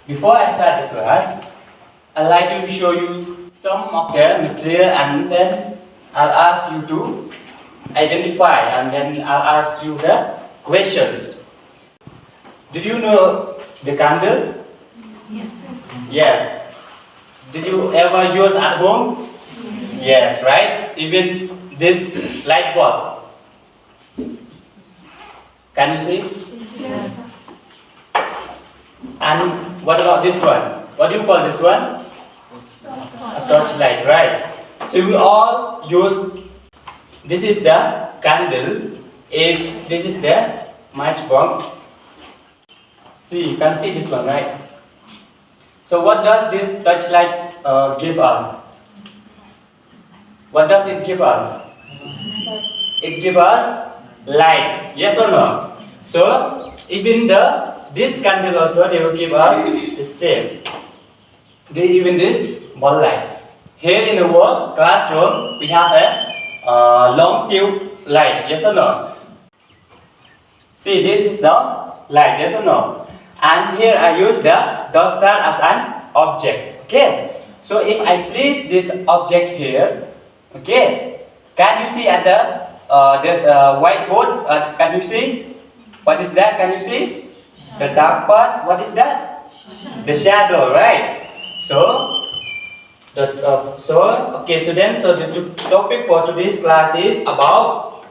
Before I start the class, I'd like to show you some of the material and then I'll ask you to identify and then I'll ask you the questions. Do you know the candle? Yes. Yes. Did you ever use at home? Yes, right? Even this light bulb. Can you see? Yes. And what about this one? What do you call this one? A torchlight, right? So we all use, this is the candle, if this is the matchbox. See, you can see this one, right? So what does this torchlight give us? What does it give us? It gives us light, yes or no? So even this candle also they will give us the same. Even this ball light. Here in the world classroom we have a long tube light, yes or no? See, this is the light, yes or no? And here I use the dot star as an object. Okay. So if I place this object here, okay, can you see at the whiteboard? Can you see? What is that? Can you see? The dark part. What is that? The shadow, right? So, so the topic for today's class is about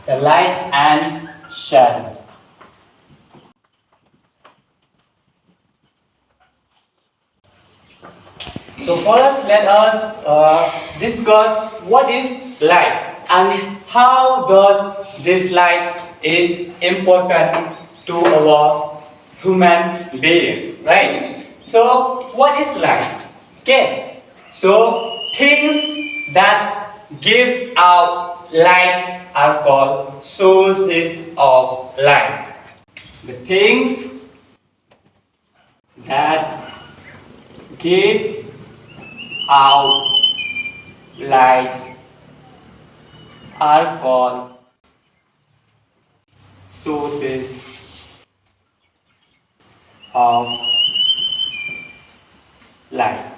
the light and shadow. So first, let us discuss what is light and how does this light is important to our human being, right? So what is light? Okay, so things that give out light are called sources of light. The things that give out light are called sources of light.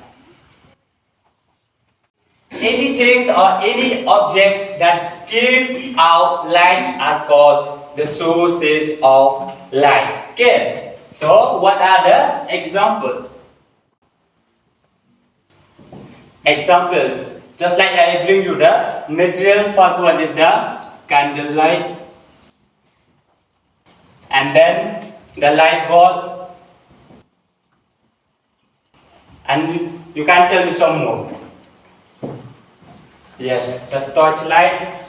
Any things or any object that give out light are called the sources of light. Okay. So what are the examples? Example, just like I bring you the material, first one is the candle light, and then the light bulb, and you can tell me some more. Yes, the torch light,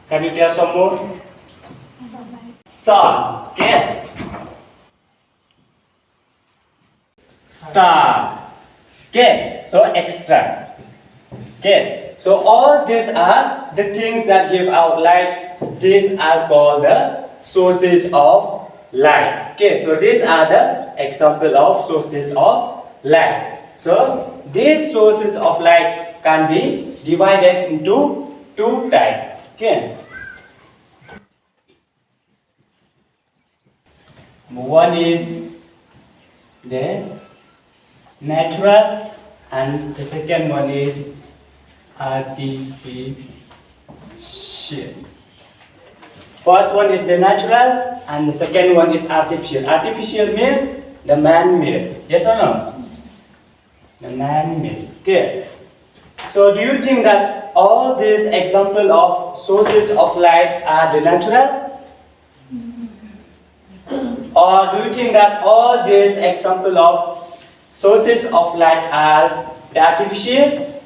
can you tell some more? Sun, okay. Star, okay, so extra, okay, so all these are the things that give out light. These are called the sources of light. Okay, so these are the example of sources of light. So these sources of light can be divided into two types. Okay, one is the natural and the second one is artificial. First one is the natural and the second one is artificial. Artificial means the man-made. Yes or no? The man-made. Okay. So do you think that all these examples of sources of light are the natural? Or do you think that all these examples of sources of light are the artificial?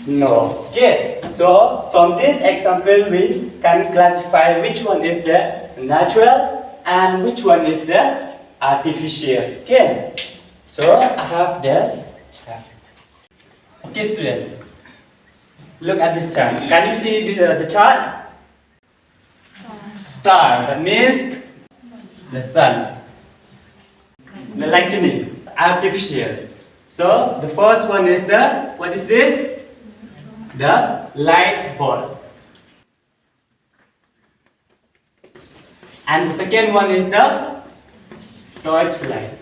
No. Okay. So from this example we can classify which one is the natural and which one is the artificial. Okay. So I have the chart. Okay, student. Look at this chart. Can you see the chart? Star. That means the sun. The lightning. Artificial. So the first one is the, what is this? The light bulb. And the second one is the torchlight.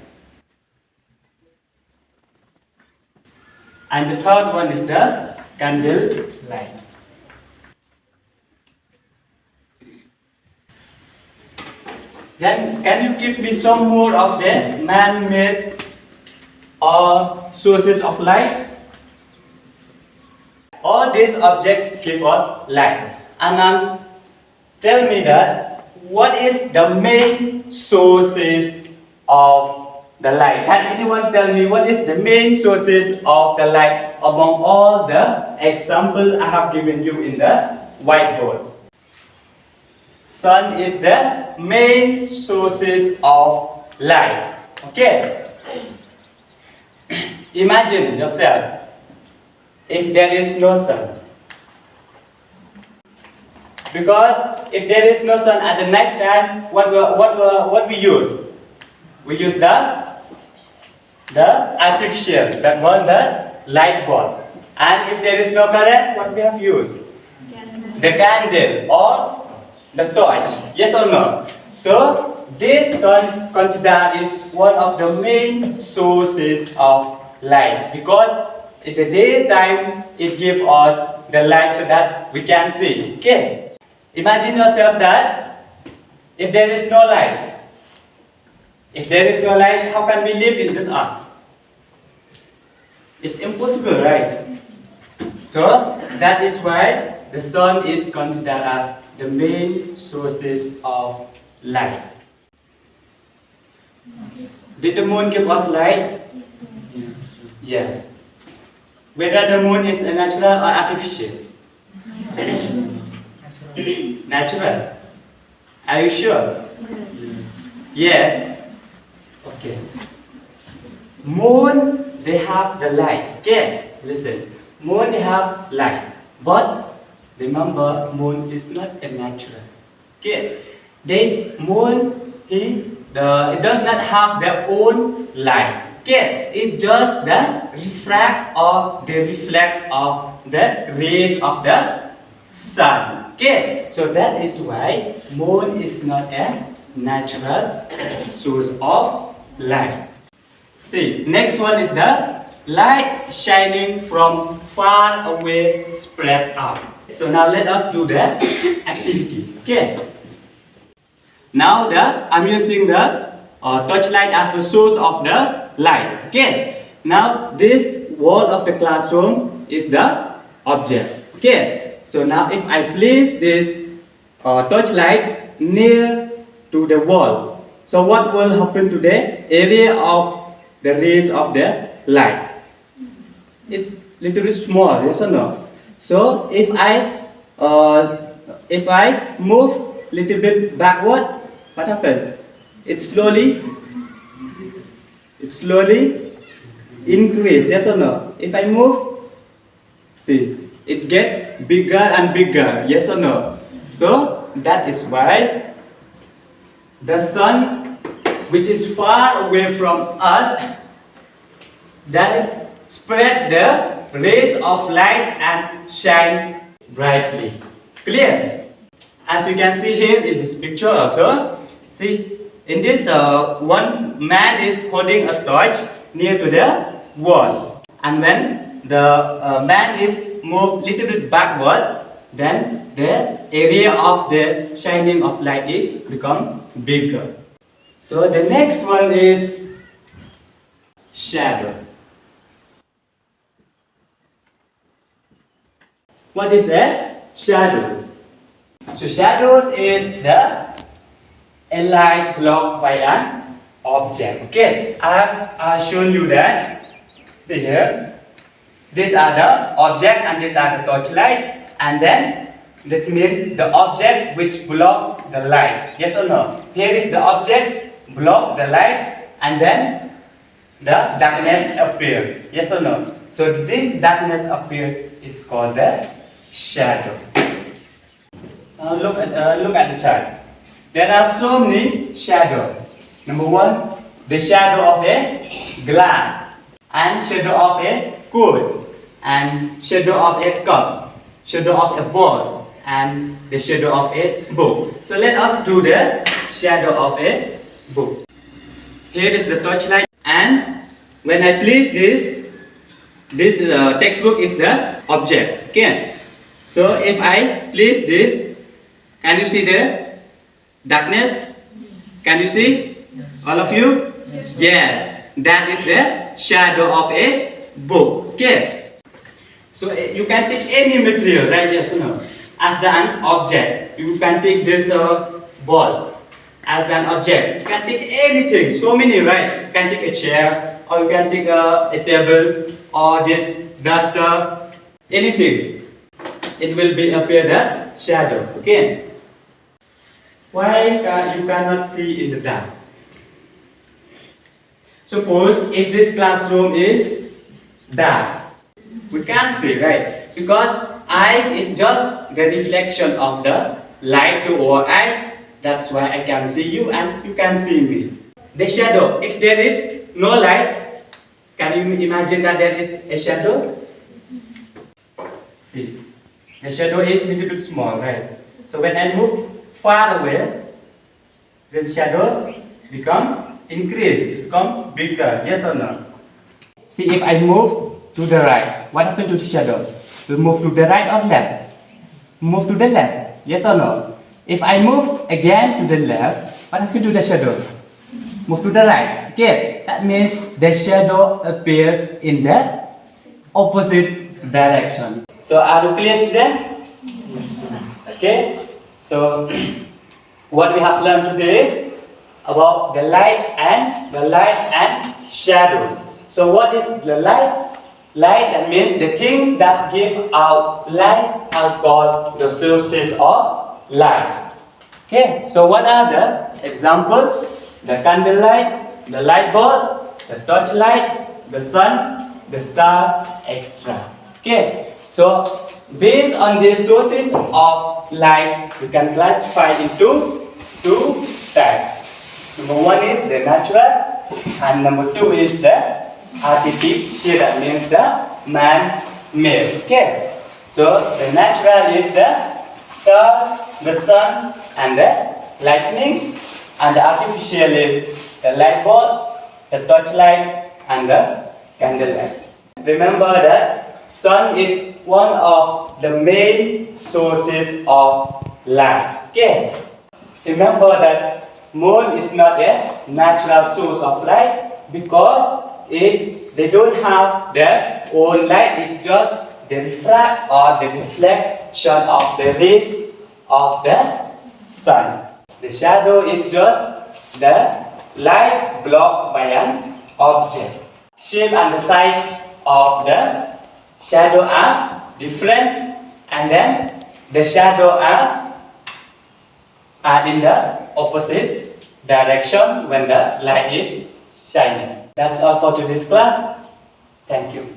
And the third one is the candle light. Then can you give me some more of the man-made or sources of light? All these objects give us light. And tell me that what is the main sources of the light? Can anyone tell me what is the main sources of the light among all the examples I have given you in the whiteboard? Sun is the main sources of light. Okay. Imagine yourself if there is no sun. Because if there is no sun at the night time, what we use? We use the artificial, that one, the light bulb. And if there is no current, what we have used? The candle or the torch. Yes or no? So this sun is considered is one of the main sources of light, because in the daytime it gives us the light so that we can see. Okay. Imagine yourself that if there is no light, how can we live in this earth? It's impossible, right? So that is why the sun is considered as the main sources of light. Did the moon give us light? Yes. Whether the moon is natural or artificial? Natural. Are you sure? Yes. Okay. Moon, they have the light. Okay, listen. Moon, they have light. But remember, moon is not a natural. Okay. It does not have their own light. Okay. It's just the refract of the rays of the sun. Okay. So that is why moon is not a natural source of light. See, next one is the light shining from far away spread out. So now let us do the activity. Okay. Now I'm using the torchlight as the source of the light. Okay. Now this wall of the classroom is the object. Okay. So now if I place this torchlight near to the wall, so what will happen to the area of the rays of the light? It's little bit small, yes or no? So if I move little bit backward, what happens? It slowly increase, yes or no? If I move, see, it gets bigger and bigger, yes or no? So that is why the sun, which is far away from us, that spread the rays of light and shine brightly. Clear? As you can see here in this picture also, see, in this one man is holding a torch near to the wall, and when the man is moved little bit backward, then the area of the shining of light is become bigger. So the next one is shadow. What is that? Shadows. So shadows is a light blocked by an object. Okay, I have shown you that. See here. These are the object and these are the torchlight, and then this means the object which block the light. Yes or no? Here is the object block the light, and then the darkness appear. Yes or no? So this darkness appear is called the shadow. Now look at the chart. There are so many shadows. Number one, the shadow of a glass, and shadow of a coat, and shadow of a cup, shadow of a ball, and the shadow of a book. So let us do the shadow of a book. Here is the torchlight, and when I place this textbook is the object. Okay, so if I place this, can you see the darkness? Can you see? All of you? Yes, that is the shadow of a book. Okay, so you can take any material, right? Yes or no? As an object, you can take this ball as an object. You can take anything, so many, right? You can take a chair, or you can take a table, or this duster, anything. It will be appear the shadow. Okay. Why you cannot see in the dark? Suppose if this classroom is dark, we can't see, right? Because eyes is just the reflection of the light to our eyes. That's why I can see you and you can see me. The shadow, if there is no light, can you imagine that there is a shadow? See, the shadow is a little bit small, right? So when I move far away, the shadow become increased, become bigger. Yes or no? See, if I move to the right, what happened to the shadow? Will move to the right or left? Move to the left. Yes or no? If I move again to the left, what happened to the shadow? Move to the right. Okay, that means the shadow appear in the opposite direction. So are you clear, students? Okay. So what we have learned today is about the light and shadows. So what is the light? Light, that means the things that give out light are called the sources of light. Okay, so what are the examples? The candlelight, the light bulb, the torchlight, the sun, the star, etc. Okay, so based on these sources of light, we can classify into two types. Number one is the natural, and number two is the artificial. That means the man-made. Okay, so the natural is the star, the sun, and the lightning, and the artificial is the light bulb, the torchlight, and the candlelight. Remember that sun is one of the main sources of light. Okay. Remember that moon is not a natural source of light because they don't have their own light. It's just the refract or the reflection of the rays of the sun. The shadow is just the light blocked by an object. Shape and the size of the shadow are different, and then the shadow are in the opposite direction when the light is shining. That's all for today's class. Thank you.